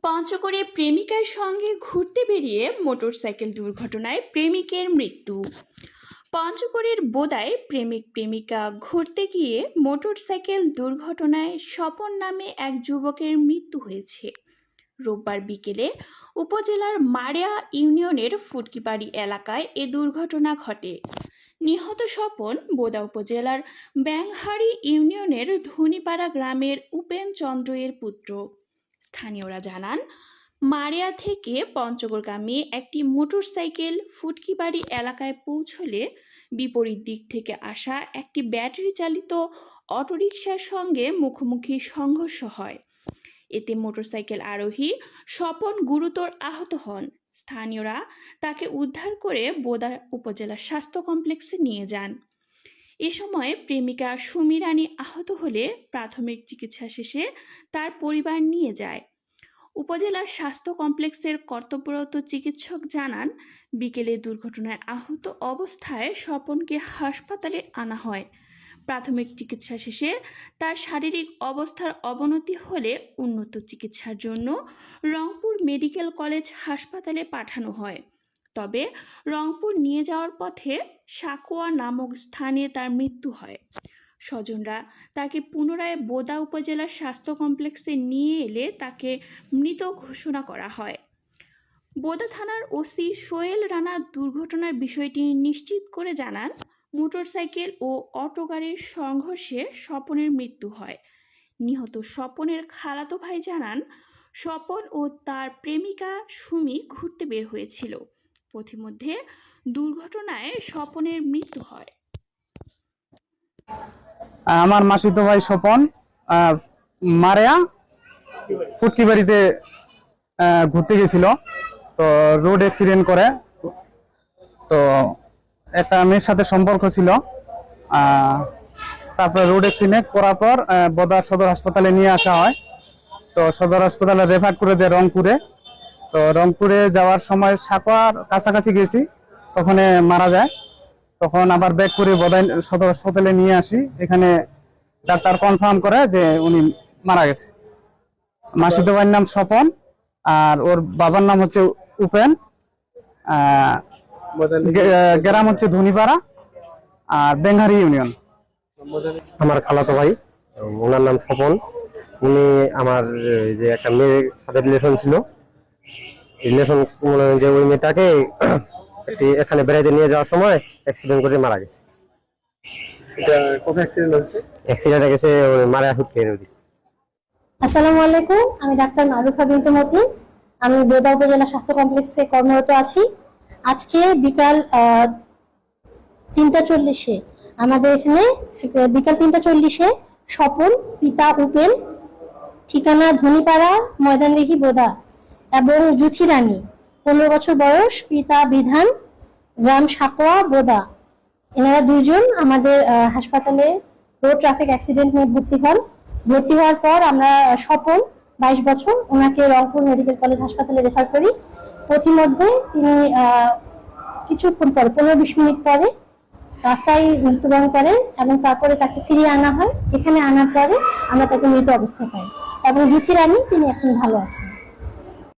পঞ্চগড়ে প্রেমিকার সঙ্গে ঘুরতে বেরিয়ে মোটরসাইকেল দুর্ঘটনায় প্রেমিকের মৃত্যু। পঞ্চগড়ের বোদায় প্রেমিক প্রেমিকা ঘুরতে গিয়ে মোটরসাইকেল দুর্ঘটনায় স্বপন নামে এক যুবকের মৃত্যু হয়েছে। রোববার বিকেলে উপজেলার মাড়িয়া ইউনিয়নের ফুটকিবাড়ি এলাকায় এ দুর্ঘটনা ঘটে। নিহত স্বপন বোদা উপজেলার ব্যাংহাড়ি ইউনিয়নের ধনিপাড়া গ্রামের উপেন চন্দ্রের পুত্র। স্থানীয়রা জানান, মাড়িয়া থেকে পঞ্চগড়গামী একটি মোটরসাইকেল ফুটকিবাড়ি এলাকায় পৌঁছলে বিপরীত দিক থেকে আসা একটি ব্যাটারি চালিত অটোরিকশার সঙ্গে মুখোমুখি সংঘর্ষ হয়। এতে মোটরসাইকেল আরোহী স্বপন গুরুতর আহত হন। স্থানীয়রা তাকে উদ্ধার করে বোদা উপজেলা স্বাস্থ্য কমপ্লেক্সে নিয়ে যান। এ সময় প্রেমিকা সুমি রানী আহত হলে প্রাথমিক চিকিৎসা শেষে তার পরিবার নিয়ে যায়। উপজেলা স্বাস্থ্য কমপ্লেক্সের কর্তব্যরত চিকিৎসক জানান, বিকেলে দুর্ঘটনায় আহত অবস্থায় স্বপনকে হাসপাতালে আনা হয়। প্রাথমিক চিকিৎসা শেষে তার শারীরিক অবস্থার অবনতি হলে উন্নত চিকিৎসার জন্য রংপুর মেডিকেল কলেজ হাসপাতালে পাঠানো হয়। তবে রংপুর নিয়ে যাওয়ার পথে সাকুয়া নামক স্থানে তার মৃত্যু হয়। স্বজনরা তাকে পুনরায় বোদা উপজেলার স্বাস্থ্য কমপ্লেক্সে নিয়ে এলে তাকে মৃত ঘোষণা করা হয়। বোদা থানার ওসি সোহেল রানা দুর্ঘটনার বিষয়টি নিশ্চিত করে জানান, মোটরসাইকেল ও অটো গাড়ির সংঘর্ষে স্বপনের মৃত্যু হয়। নিহত স্বপনের খালাতো ভাই জানান, স্বপন ও তার প্রেমিকা সুমি ঘুরতে বের হয়েছিল। পথিমধ্যে দুর্ঘটনায় স্বপনের মৃত্যু হয়। আমার মাসিতো ভাই স্বপন মারিয়া ফুটকিবাড়িতে ঘুরতে গেছিল, তো রোড অ্যাক্সিডেন্ট করে। তো একটা মেয়ের সাথে সম্পর্ক ছিল, তারপরে রোড অ্যাক্সিডেন্ট করার পর বোদা সদর হাসপাতালে নিয়ে আসা হয়। তো সদর হাসপাতালে রেফার করে দেয় রংপুরে। তো রংপুরে যাওয়ার সময় সাকুয়ার কাছাকাছি গেছি, তখন মারা যায়। তখন আবার ব্যাক করে বোদা সদর হাসপাতালে নিয়ে আসি। এখানে ডাক্তার কনফার্ম করে যে উনি মারা গেছে। মাসিতো ভাইয়ের নাম স্বপন, আর ওর বাবার নাম হচ্ছে উপেন, গ্রাম হচ্ছে ধনিপাড়া আর বেঙ্গারি ইউনিয়ন। আমার খালাতো ভাই, ওনার নাম স্বপন। উনি আমার যে একটা মেয়ের সাথে রিলেশন ছিল, রিলেশন যে ওই মেয়েটাকে এখানে বেড়াইতে নিয়ে যাওয়ার সময় অ্যাক্সিডেন্ট করে মারা গেছে। অ্যাক্সিডেন্ট গেছে মারা ফুটকে নদী। আসসালামু আলাইকুম, আমি ডাক্তার মারুফা বিনতে মতি। আমি বোদা উপজেলা স্বাস্থ্য কমপ্লেক্সে কর্মরত আছি। আজকে বিকাল 3:40-এ আমাদের এখানে বিকাল 3:40-এ স্বপন, পিতা উপেন, ঠিকানা ধনিপাড়া, ময়দানদিঘি, বোদা, এবং জুথি রানী 15 বছর বয়স, পিতা বিধান, গ্রাম সাকুয়া, বোদা, এনারা দুইজন আমাদের হাসপাতালে রোড ট্রাফিক অ্যাক্সিডেন্ট নিয়ে ভর্তি হওয়ার পর আমরা স্বপন 22 বছর, ওনাকে রংপুর মেডিকেল কলেজ হাসপাতালে রেফার করি। পথিমধ্যে তিনি কিছুক্ষণ পরে 15-20 মিনিট পরে রাস্তায় মৃত্যুবরণ করেন এবং তারপরে তাকে ফিরিয়ে আনা হয়। এখানে আনার পরে আমরা তাকে মৃত অবস্থায় পাই এবং জুথি রানী তিনি এখন ভালো আছেন।